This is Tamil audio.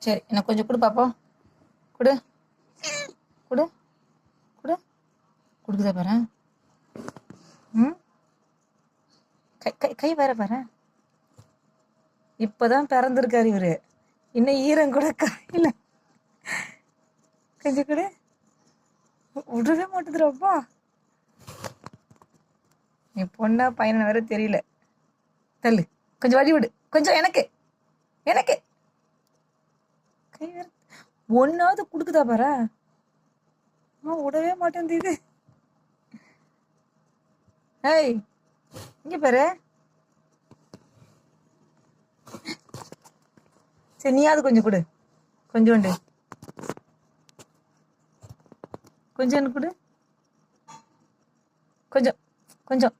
சரி எனக்கு கொஞ்சம் கொடு பாப்போம். கொடு கொடு கொடு. கொடுக்குதா பாரு. ம் கை கை கை வேற பாரு. இப்போதான் பிறந்திருக்காரு இவரு. இன்னும் ஈரம் கூட கையில். கொஞ்சம் கொடு. விடவே மாட்டேதுடாப்பா. நீ பொண்ணா பையனை வேற தெரியல. தள்ளு. கொஞ்சம் வழி விடு. கொஞ்சம் எனக்கு எனக்கு கை வேற. ஒன்னாவது கொடுக்குதா பாரு. அம்மா விடவே மாட்டேங்குது. ஏய் இங்க பாரு. சரி நீயாவது கொஞ்சம் கொடு. கொஞ்சோண்டு கொஞ்சம் கொடு. கொஞ்சம் கொஞ்சம்